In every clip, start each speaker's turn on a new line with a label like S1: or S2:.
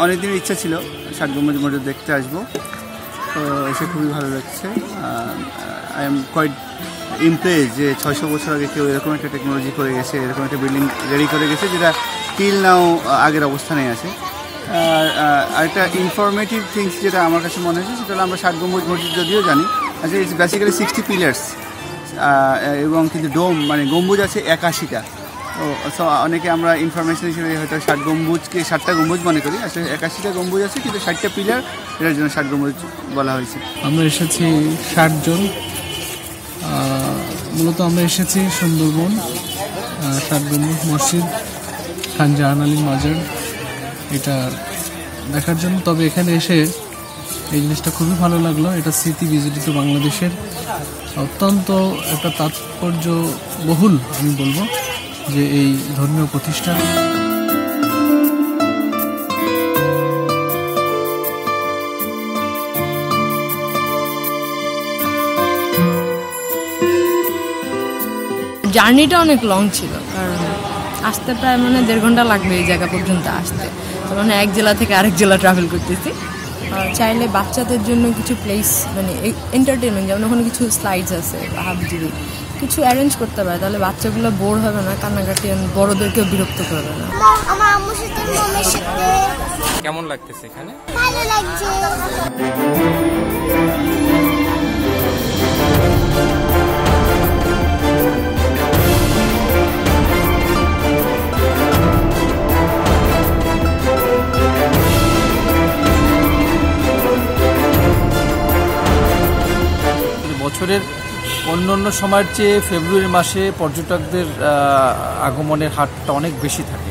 S1: অনেকদিনের ইচ্ছা ছিল ষাট গম্বুজ মসজিদ দেখতে আসবো, তো এসে খুবই ভালো লাগছে। আই এম কোয়াইট ইমপ্রেস যে 600 বছর আগে কেউ এরকম একটা টেকনোলজি করে গেছে, এরকম একটা বিল্ডিং রেডি করে গেছে যেটা টিল নাও আগের অবস্থানে আছে। আর একটা ইনফরমেটিভ থিংস যেটা আমার কাছে মনে হয়েছে সেটা হলো আমরা ষাট গম্বুজ মসজিদ যদিও জানি, আচ্ছা ইটস বেসিক্যালি 60 পিলার্স, এবং কিন্তু ডোম মানে গম্বুজ আছে 81টা। তো অনেকে আমরা ইনফরমেশন হিসেবে হয়তো ষাট গম্বুজকে 60টা গম্বুজ মনে করি, আসলে 81টা গম্বুজ আছে, কিন্তু 60টা পিলার, এটার জন্য ষাট গম্বুজ বলা হয়েছে।
S2: আমরা এসেছি 60 জন, মূলত আমরা এসেছি সুন্দরবন ষাট গম্বুজ মসজিদ, খান জাহান আলীর মাজার এটা দেখার জন্য। তবে এখানে এসে এই জিনিসটা খুবই ভালো লাগলো, এটা স্মৃতি বিজড়িত বাংলাদেশের অত্যন্ত একটা তাৎপর্য বহুল আমি বলবো যে এই ধর্মীয় প্রতিষ্ঠান।
S3: জার্নিটা অনেক লং ছিল, কারণ আসতে প্রায় মানে 1.5 ঘন্টা লাগবে এই জায়গা পর্যন্ত আসতে। মানে এক জেলা থেকে আরেক জেলা ট্রাভেল করতেছি। চাইলে বাচ্চাদের জন্য কিছু প্লেস মানে এন্টারটেনমেন্ট, যেমন ওখানে কিছু স্লাইডস আছে বা হাবিজাবি কিছু অ্যারেঞ্জ করতে পারে, তাহলে বাচ্চাগুলো বোর হবে না, কান্নাকাটি, বড়দেরকেও বিরক্ত করবে না।
S4: আমার আম্মুর সাথে মামার সাথে
S5: কেমন লাগতেছে এখানে?
S4: ভালো লাগছে।
S6: বছরের অন্যান্য সময়ের চেয়ে ফেব্রুয়ারি মাসে পর্যটকদের আগমনের হারটা অনেক বেশি থাকে,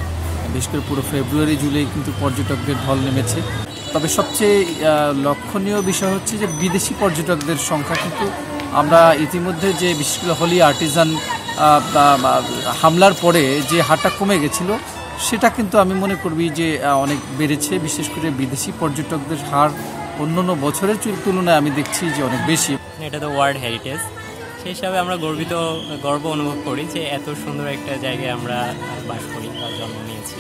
S6: বিশেষ করে পুরো ফেব্রুয়ারি জুলাই কিন্তু পর্যটকদের ঢল নেমেছে। তবে সবচেয়ে লক্ষণীয় বিষয় হচ্ছে যে বিদেশি পর্যটকদের সংখ্যা কিন্তু আমরা ইতিমধ্যে যে বিশেষ করে হলি আর্টিজান হামলার পরে যে হারটা কমে গেছিল সেটা কিন্তু আমি মনে করবি যে অনেক বেড়েছে। বিশেষ করে বিদেশি পর্যটকদের হার অন্যান্য বছরের তুলনায় আমি দেখছি যে অনেক বেশি।
S5: এটা তো ওয়ার্ল্ড হেরিটেজ, সেই হিসাবে আমরা গর্ব অনুভব করি যে এত সুন্দর একটা জায়গায় আমরা বাস করি বা জন্ম নিয়েছি।